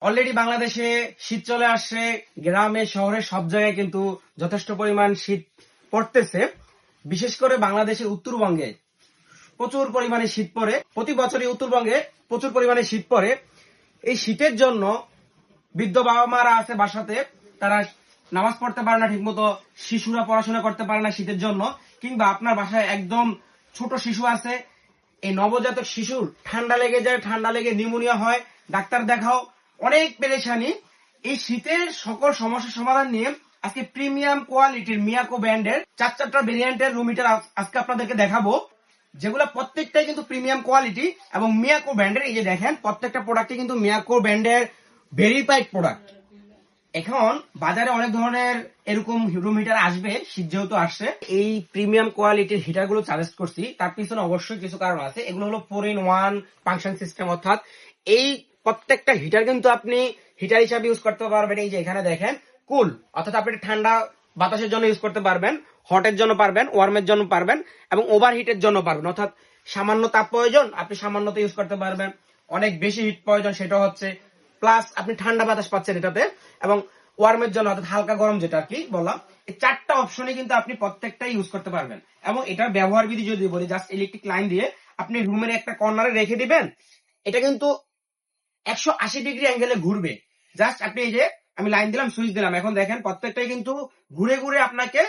Already বাংলাদেশে শীত চলে আসছে, গ্রামে শহরে সব জায়গায় কিন্তু যথেষ্ট পরিমাণ শীত পড়তেছে। বিশেষ করে বাংলাদেশের উত্তরবঙ্গে প্রচুর পরিমাণে শীত পড়ে, প্রতি বছরই উত্তরবঙ্গে প্রচুর পরিমাণে শীত পড়ে। এই শীতের জন্য বৃদ্ধ বাবা মারা আছে বাসাতে, তারা নামাজ পড়তে পারে না ঠিক মতো, শিশুরা পড়াশোনা করতে পারে না শীতের জন্য, কিংবা আপনার বাসায় একদম ছোট শিশু আছে, এই নবজাতক শিশুর ঠান্ডা লেগে যায়, ঠান্ডা লেগে নিউমোনিয়া হয়, ডাক্তার দেখাও, অনেক পেরেশানি। এই শীতের সকল সমস্যার সমাধান নিয়ে আজকে প্রিমিয়াম কোয়ালিটির মিয়াকো ব্র্যান্ডের চারটা ভেরিয়েন্টের রুম হিটার আজকে আপনাদেরকে দেখাবো, যেগুলো প্রত্যেকটাই কিন্তু প্রিমিয়াম কোয়ালিটি এবং মিয়াকো ব্র্যান্ডের। এই যে দেখেন, প্রত্যেকটা প্রোডাক্টই কিন্তু মিয়াকো ব্র্যান্ডের ভেরিফাইড প্রোডাক্ট। এখন বাজারে অনেক ধরনের এরকম রুম হিটার আসবে, শীত যেহেতু আসছে, এই প্রিমিয়াম কোয়ালিটির হিটার গুলো সাজেস্ট করছি। তার পিছনে অবশ্যই কিছু কারণ আছে। এগুলো হলো 4-in-1 ফাংশন সিস্টেম, অর্থাৎ এই প্রত্যেকটা হিটার কিন্তু আপনি হিটার হিসাবে ইউজ করতে পারবেন। এই যে এখানে দেখেন কুল, অর্থাৎ আপনি ঠান্ডা বাতাসের জন্য ইউজ করতে পারবেন, হটের জন্য পারবেন, ওয়ার্মের জন্য পারবেন এবং ওভার হিটের জন্য পারবেন। অর্থাৎ সামান্য তাপ প্রয়োজন আপনি সামান্যতে ইউজ করতে পারবেন, অনেক বেশি হিট প্রয়োজন সেটা হচ্ছে প্লাস আপনি ঠান্ডা বাতাস পাচ্ছেন এটাতে, এবং ওয়ার্মের জন্য অর্থাৎ হালকা গরম যেটা আর কি বললাম। এই চারটা অপশনে কিন্তু আপনি প্রত্যেকটাই ইউজ করতে পারবেন। এবং এটার ব্যবহার বিধি যদি বলি, জাস্ট ইলেকট্রিক লাইন দিয়ে আপনি রুমের একটা কর্নারে রেখে দিবেন, এটা কিন্তু 180 ডিগ্রি অ্যাঙ্গেলে ঘুরবে। জাস্ট আপনি এই যে আমি লাইন দিলাম, সুইচ দিলাম, এখন দেখেন প্রত্যেকটাই কিন্তু ঘুরে ঘুরে আপনাকে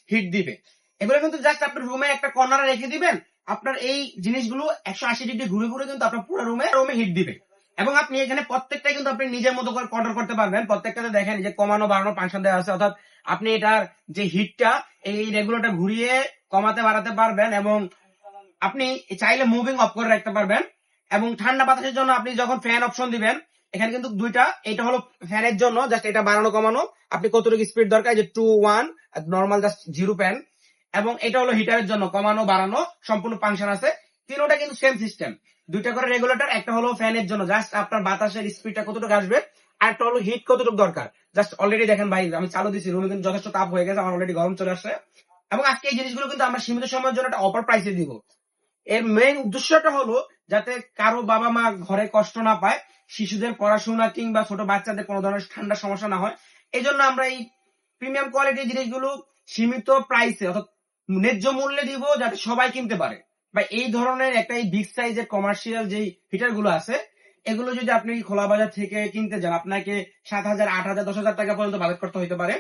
হিট দিবে। এগুলো কিন্তু জাস্ট আপনি রুমে একটা কর্নারে রেখে দিবেন, আপনার এই জিনিসগুলো 180 ডিগ্রি ঘুরে ঘুরে কিন্তু আপনার পুরো রুমে হিট দিবে। এবং আপনি এখানে প্রত্যেকটাই কিন্তু আপনি নিজের মতো করে কন্ট্রোল করতে পারবেন। প্রত্যেকটাতে দেখেন যে কমানো বাড়ানো ফাংশন দেওয়া আছে, অর্থাৎ আপনি এটার যে হিটটা এই রেগুলেটর ঘুরিয়ে কমাতে বাড়াতে পারবেন, এবং আপনি চাইলে মুভিং অফ করে রাখতে পারবেন। এবং ঠান্ডা বাতাসের জন্য আপনি যখন ফ্যান অপশন দিবেন, এখানে কিন্তু দুইটা, এটা হলো ফ্যানের জন্য, জাস্ট এটা বাড়ানো কমানো, আপনি কতটুকু স্পিড দরকার, যে 2-1 নর্মাল জাস্ট 0 ফ্যান। এবং এটা হলো হিটারের জন্য, কমানো বাড়ানো সম্পূর্ণ ফাংশন আছে। তিনোটা কিন্তু সেম সিস্টেম, দুইটা করে রেগুলেটর। একটা হলো ফ্যানের জন্য, জাস্ট আপনার বাতাসের স্পিডটা কতটুকু আসবে, আর একটা হলো হিট কতটুকু দরকার। জাস্ট অলরেডি দেখেন ভাই, আমি চালু দিচ্ছি, রুমে কিন্তু যথেষ্ট তাপ হয়ে গেছে, আমার অলরেডি গরম চলে আসছে। এবং আজকে এই জিনিসগুলো কিন্তু আমরা সীমিত সময়ের জন্য একটা অফার প্রাইসে দিব। এর মেইন উদ্দেশ্যটা হলো যাতে কারো বাবা মা ঘরে কষ্ট না পায়, শিশুদের পড়াশোনা কিংবা ছোট বাচ্চাদের কোনো ধরনের ঠান্ডার সমস্যা না হয়। এই জন্য আমরা এই প্রিমিয়াম কোয়ালিটির জিনিসগুলো সীমিত প্রাইসে অর্থাৎ ন্যায্য মূল্যে দিব, যাতে সবাই কিনতে পারে। বা এই ধরনের একটা এই বিগ সাইজের কমার্শিয়াল যে হিটার গুলো আছে, এগুলো যদি আপনি খোলা বাজার থেকে কিনতে যান, আপনাকে 7,000, 8,000, 10,000 টাকা পর্যন্ত বাজেট করতে হতে পারে।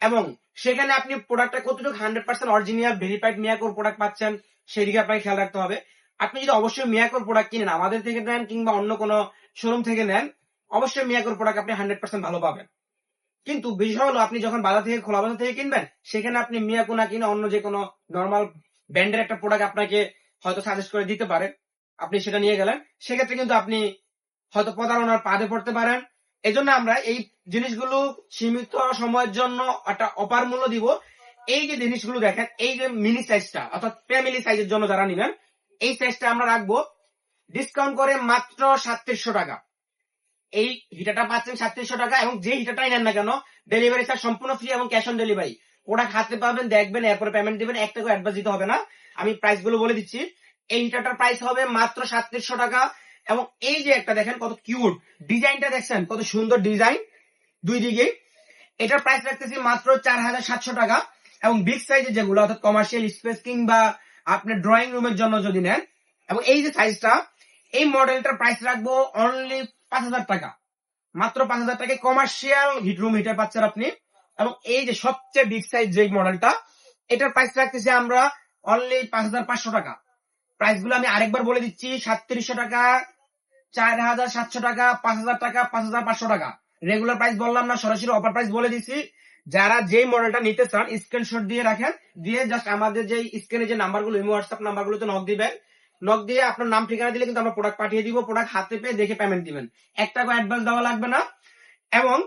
এবং সেখানে আপনি প্রোডাক্টটা কতটুকু 100% অরিজিনাল ভেরিফাইড মিয়াকোর প্রোডাক্ট পাচ্ছেন সেদিকে আপনাকে খেয়াল রাখতে হবে। আপনি যদি অবশ্যই মিয়াকোর প্রোডাক্ট কিনেন, আমাদের থেকে নেন কিংবা অন্য কোনো শোরুম থেকে নেন, অবশ্যই মিয়াকোর প্রোডাক্ট আপনি 100% ভালো পাবেন। কিন্তু বিষয় হলো আপনি যখন বাজার থেকে খোলা বাজার থেকে কিনবেন, সেখানে আপনি মিয়াকো না কিনে অন্য যে কোনো নর্মাল ব্র্যান্ডের একটা প্রোডাক্ট আপনাকে হয়তো সাজেস্ট করে দিতে পারে, আপনি সেটা নিয়ে গেলেন, সেক্ষেত্রে কিন্তু আপনি হয়তো প্রতারণার ফাঁদে পড়তে পারেন। এজন্য আমরা এই জিনিসগুলো সীমিত সময়ের জন্য একটা অপার মূল্য দিব। এই যে জিনিসগুলো দেখেন, এই যে মিনি সাইজটা অর্থাৎ ফ্যামিলি সাইজের জন্য যারা নিবেন, এই সাইজটা আমরা রাখবো ডিসকাউন্ট করে মাত্র 3700 টাকা। এই হিটারটা পাচ্ছেন 3700 টাকা। এবং যে হিটারটাই নেন না কেন, ডেলিভারি চার্জ সম্পূর্ণ ফ্রি এবং ক্যাশ অন ডেলিভারি। প্রোডাক্ট হাতে পাবেন, দেখবেন, এরপরে পেমেন্ট দিবেন, 1 টাকা অ্যাডভান্স দিতে হবে না। আমি প্রাইস গুলো বলে দিচ্ছি। এই হিটারটার প্রাইস হবে মাত্র 3700 টাকা। এবং এই যে একটা দেখেন কত কিউট ডিজাইনটা, দেখছেন কত সুন্দর ডিজাইন দুই দিকে। এটার প্রাইস রাখতেছি মাত্র 4700 টাকা। এবং বিগ সাইজের যেগুলো অর্থাৎ কমার্শিয়াল স্পেস কিংবা আপনি ড্রয়িং রুমের জন্য যদি নেন, এবং এই যে সাইজটা, এই মডেলটার প্রাইস রাখবো অনলি 5000 টাকা। মাত্র 5000 টাকায় কমার্শিয়াল রুম হিটার পাচ্ছেন আপনি। এবং এই যে সবচেয়ে বিগ সাইজ যে মডেলটা, এটার প্রাইস রাখতেছি আমরা অনলি 5500 টাকা। প্রাইস গুলো আমি আরেকবার বলে দিচ্ছি, 3700 টাকা, 4700 টাকা, 5000 টাকা, 5500 টাকা। রেগুলার প্রাইস বললাম না, সরাসরি অফার প্রাইস বলে দিচ্ছি। যারা যেই মডেলটা নিতে চান স্ক্রিনশট দিয়ে রাখেন, দিয়ে জাস্ট আমাদের যে স্ক্রিনে যে নাম্বারগুলো, ইমো হোয়াটসঅ্যাপ নাম্বারগুলোতে নক দিবেন। নক দিয়ে আপনার নাম ঠিকানা দিলে কিন্তু আমরা প্রোডাক্ট পাঠিয়ে দিব। প্রোডাক্ট হাতে পেয়ে দেখে পেমেন্ট দিবেন, 1 টাকা অ্যাডভান্স দেওয়া লাগবে না। এবং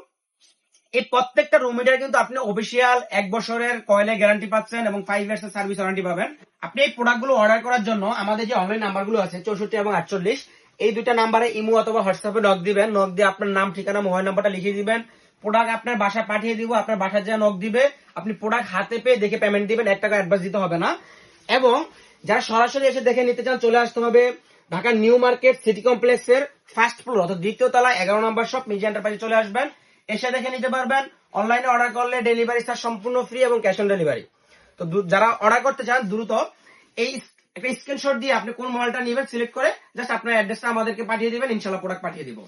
এই প্রত্যেকটা রুম হিটার কিন্তু আপনি অফিসিয়াল 1 বছরের কয়েলের গ্যারান্টি পাচ্ছেন এবং 5 ইয়ার্স এর সার্ভিস ওয়ারেন্টি পাবেন। আপনি এই প্রোডাক্টগুলো অর্ডার করার জন্য আমাদের যে অনলাইন নাম্বারগুলো আছে 64 এবং 48, এই দুইটা নাম্বারে ইমো অথবা হোয়াটসঅ্যাপে নক দিবেন। নক দিয়ে আপনার নাম ঠিকানা মোবাইল নাম্বারটা লিখে দিবেন, প্রোডাক্ট আপনার বাসায় পাঠিয়ে দিব। আপনার বাসায় যা নক দিবে, আপনি প্রোডাক্ট হাতে পেয়ে দেখে পেমেন্ট দিবেন, 1 টাকা অ্যাডভান্স দিতে হবে না। এবং যারা সরাসরি এসে দেখে নিতে চান, চলে আসতে হবে ঢাকা নিউ মার্কেট সিটি কমপ্লেক্সের ফার্স্ট ফ্লোর অর্থাৎ দ্বিতীয় তলায় 11 নম্বর শপ মির্জা এন্টারপ্রাইজে চলে আসবেন, এসে দেখে নিতে পারবেন। অনলাইনে অর্ডার করলে ডেলিভারি চার্জ সম্পূর্ণ ফ্রি এবং ক্যাশ অন ডেলিভারি। তো যারা অর্ডার করতে চান দ্রুত এই একটা স্ক্রিনশট দিয়ে আপনি কোন মডেলটা নেবেন সিলেক্ট করে জাস্ট আপনার অ্যাড্রেসটা আমাদেরকে পাঠিয়ে দিবেন, ইনশাআল্লাহ প্রোডাক্ট পাঠিয়ে দিব।